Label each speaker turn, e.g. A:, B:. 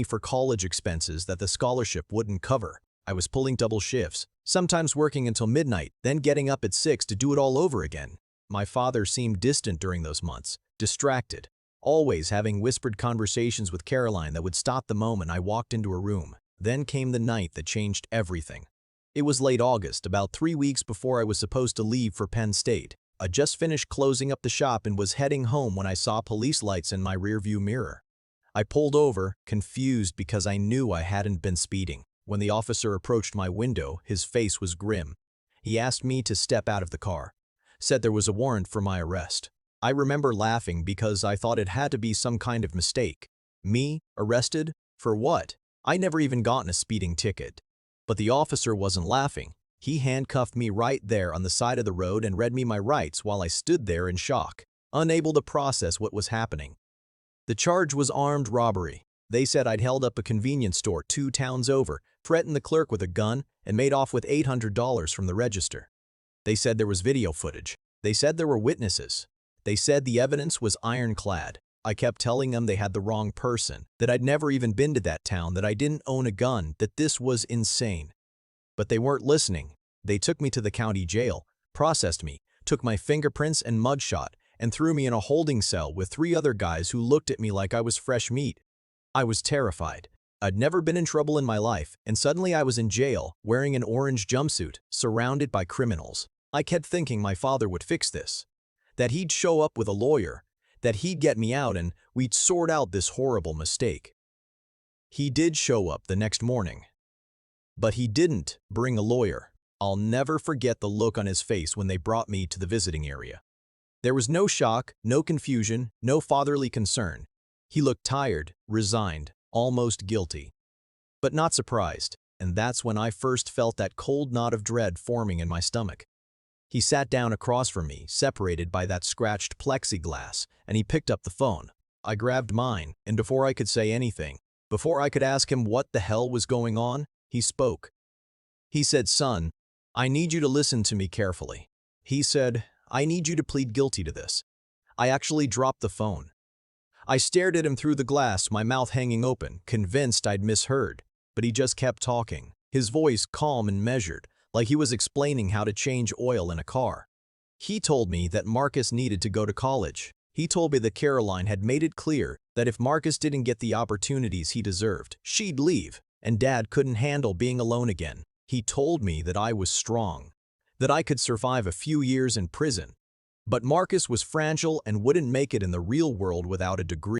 A: for college expenses that the scholarship wouldn't cover. I was pulling double shifts, sometimes working until midnight, then getting up at 6 to do it all over again. My father seemed distant during those months, distracted, always having whispered conversations with Caroline that would stop the moment I walked into a room. Then came the night that changed everything. It was late August, about 3 weeks before I was supposed to leave for Penn State. I just finished closing up the shop and was heading home when I saw police lights in my rearview mirror. I pulled over, confused because I knew I hadn't been speeding. When the officer approached my window, his face was grim. He asked me to step out of the car, said there was a warrant for my arrest. I remember laughing because I thought it had to be some kind of mistake. Me? Arrested? For what? I never even gotten a speeding ticket. But the officer wasn't laughing. He handcuffed me right there on the side of the road and read me my rights while I stood there in shock, unable to process what was happening. The charge was armed robbery. They said I'd held up a convenience store 2 towns over, threatened the clerk with a gun, and made off with $800 from the register. They said there was video footage. They said there were witnesses. They said the evidence was ironclad. I kept telling them they had the wrong person, that I'd never even been to that town, that I didn't own a gun, that this was insane. But they weren't listening. They took me to the county jail, processed me, took my fingerprints and mugshot, and threw me in a holding cell with 3 other guys who looked at me like I was fresh meat. I was terrified. I'd never been in trouble in my life, and suddenly I was in jail, wearing an orange jumpsuit, surrounded by criminals. I kept thinking my father would fix this, that he'd show up with a lawyer, that he'd get me out and we'd sort out this horrible mistake. He did show up the next morning, but he didn't bring a lawyer. I'll never forget the look on his face when they brought me to the visiting area. There was no shock, no confusion, no fatherly concern. He looked tired, resigned, almost guilty, but not surprised, and that's when I first felt that cold knot of dread forming in my stomach. He sat down across from me, separated by that scratched plexiglass, and he picked up the phone. I grabbed mine, and before I could say anything, before I could ask him what the hell was going on, he spoke. He said, "Son, I need you to listen to me carefully." He said, "I need you to plead guilty to this." I actually dropped the phone. I stared at him through the glass, my mouth hanging open, convinced I'd misheard, but he just kept talking, his voice calm and measured, like he was explaining how to change oil in a car. He told me that Marcus needed to go to college. He told me that Caroline had made it clear that if Marcus didn't get the opportunities he deserved, she'd leave, and Dad couldn't handle being alone again. He told me that I was strong, that I could survive a few years in prison, but Marcus was fragile and wouldn't make it in the real world without a degree.